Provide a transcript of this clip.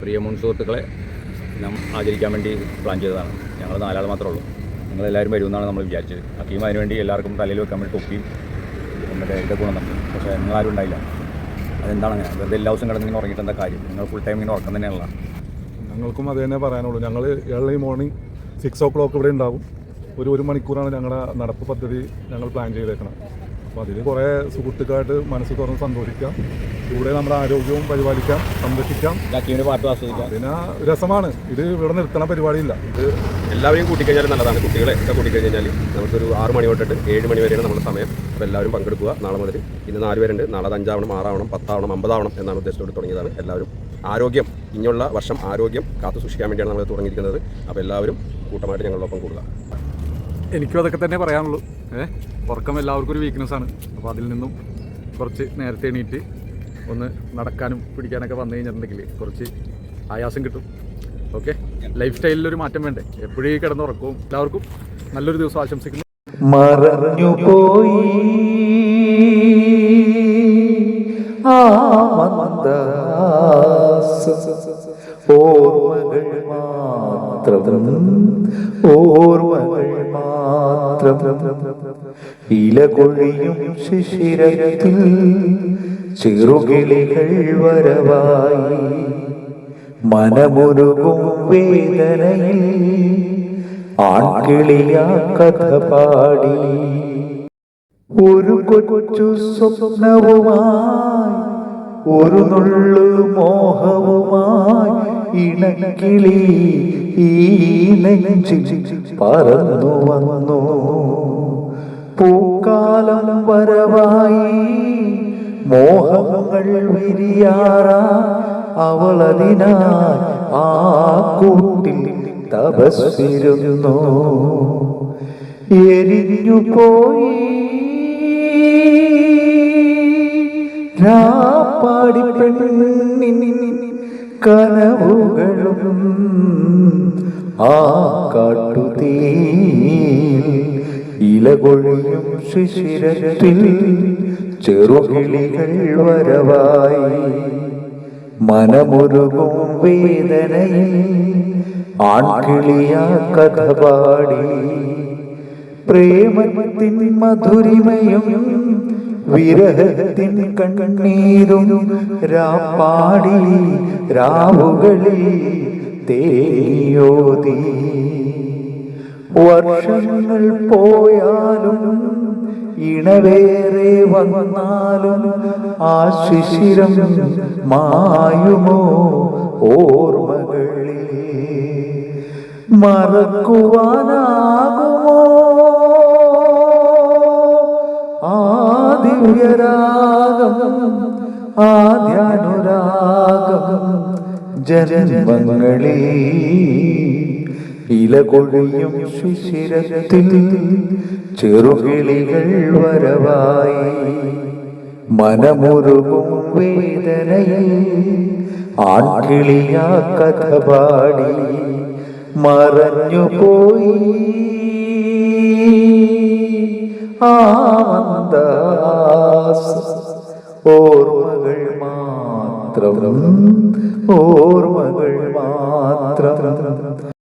പ്രിയമുൻ സുഹൃത്തുക്കളെ ആചരിക്കാൻ വേണ്ടി പ്ലാൻ ചെയ്തതാണ്. ഞങ്ങൾ 4 ആൾ മാത്രമേ ഉള്ളൂ. നിങ്ങളെല്ലാവരും വരുമെന്നാണ് നമ്മൾ വിചാരിച്ചത്. ഹക്കീം അതിനുവേണ്ടി എല്ലാവർക്കും തലയിൽ വെക്കാൻ വേണ്ടി തൊപ്പിയും മറ്റേ ഇതൊക്കെ കൊണ്ടുവന്നു. പക്ഷേ നിങ്ങളാരും ഉണ്ടായില്ല. അതെന്താണ് അങ്ങനെ? വെറുതെ എല്ലാ ദിവസം കിടന്നിങ്ങനെ ഉറങ്ങിയിട്ട് എന്താ കാര്യം? നിങ്ങൾ ഫുൾ ടൈം ഇങ്ങനെ ഉറക്കം തന്നെയാണല്ലോ. ഞങ്ങൾക്കും അത് തന്നെ പറയാനുള്ളൂ. ഞങ്ങൾ ഏർലി മോർണിംഗ് 6 o'clock ഇവിടെ ഉണ്ടാകും. ഒരു മണിക്കൂറാണ് ഞങ്ങളുടെ നടപ്പ് പദ്ധതി ഞങ്ങൾ പ്ലാൻ ചെയ്തേക്കണം. അപ്പോൾ അതിൽ കുറേ സുഹൃത്തുക്കളായിട്ട് മനസ്സ് തുറന്ന് സന്തോഷിക്കാം, കൂടെ നമ്മുടെ ആരോഗ്യവും പരിപാലിക്കാം, സംരക്ഷിക്കാം, പാട്ട് ആസ്വദിക്കാം. അതിന് രസമാണ്. ഇത് ഇവിടെ നിർത്തണ പരിപാടിയില്ല. ഇത് എല്ലാവരെയും കൂട്ടിക്കഴിഞ്ഞാൽ നല്ലതാണ്. കുട്ടികളെ ഒക്കെ കൂട്ടിക്കഴിഞ്ഞാൽ നമുക്കൊരു 6 മണി തൊട്ടിട്ട് 7 മണി വരെയാണ് നമ്മുടെ സമയം. അപ്പോൾ എല്ലാവരും പങ്കെടുക്കുക. നാളെ മുതൽ ഇന്ന് 4 പേരുണ്ട്. നാളെ അത് 5 ആവണം, 6 ആവണം, 10 ആവണം, 50 ആവണം എന്നാണ് ഉദ്ദേശത്തോട് തുടങ്ങിയതാണ്. എല്ലാവരും ആരോഗ്യം, ഇനിയുള്ള വർഷം ആരോഗ്യം കാത്തു സൂക്ഷിക്കാൻ വേണ്ടിയാണ് നമ്മൾ തുടങ്ങിയിരിക്കുന്നത്. അപ്പോൾ എല്ലാവരും കൂട്ടമായിട്ട് ഞങ്ങളോടൊപ്പം കൂടുക. എനിക്കും അതൊക്കെ തന്നെ പറയാനുള്ളൂ. ഉറക്കം എല്ലാവർക്കും ഒരു വീക്ക്നെസ്സാണ്. അപ്പോൾ അതിൽ നിന്നും കുറച്ച് നേരത്തെ എണീറ്റ് ഒന്ന് നടക്കാനും പിടിക്കാനൊക്കെ വന്നു കഴിഞ്ഞിട്ടുണ്ടെങ്കിൽ കുറച്ച് ആയാസം കിട്ടും. ഓക്കെ, ലൈഫ് സ്റ്റൈലിലൊരു മാറ്റം വേണ്ടേ? എപ്പോഴും കിടന്ന് ഉറക്കവും. എല്ലാവർക്കും നല്ലൊരു ദിവസം ആശംസിക്കുന്നു. മറഞ്ഞു പോയി ഓർമ്മകൾ മാത്രം, ഓർമ്മകൾ മാത്രം. ഇലകൊഴിയും ശിശിരത്തിൽ ചെറുകിളികൾ വരവായി, മനമുരുകും വേദനയിൽ ആൺകിളിയാ കഥ പാടി. ഒരു കൊച്ചു സ്വപ്നവുമായി, ഒരു നുള്ളു മോഹവുമായി ഇണക്കിളി ഈ നെഞ്ചിൽ പറന്നു വന്നു. പൂക്കാലം വരവായി, മോഹങ്ങൾ വിരിയാറാ, അവളതിനായി ആ കൂട്ടിൽ തപസ്സിരുന്നു. എരിഞ്ഞു പോയി രാപ്പാടി പെണ്ണിൻ കനവുകളും ആ കാട്ടുതീ ഇലകൊഴിയും ശിശിരത്തിൽ ചെറുകിളികൾ വരവായി, മനമുരുകും വേദനയിൽ ആൺകിളിയാ കഥ പാടി. പ്രേമത്തിൻ മധുരിമയും വിരഹത്തിൻ കണ്ണീരും രാപ്പാടി രാവുകളിൽ തേയോതി. വർഷങ്ങൾ പോയാലും ഇണവേറെ വന്നാലും ആ ശിശിരം മായുമോ ഓർമ്മകളിൽ? മറക്കുവാനാകുമോ ആ ദിവ്യരാഗം, ആദ്യാനുരാഗം? ജന്മങ്ങളിൽ ഇലകൊഴിയും ശിശിരത്തിൽ ചെറുകിളികൾ വരവായി, മനമുരുകും വേദനയിൽ ആൺകിളിയാ കഥ പാടി. മറഞ്ഞു പോയി ആ മന്ദാസം, ഓർമ്മകൾ മാത്രം, ഓർമ്മകൾ മാത്രം.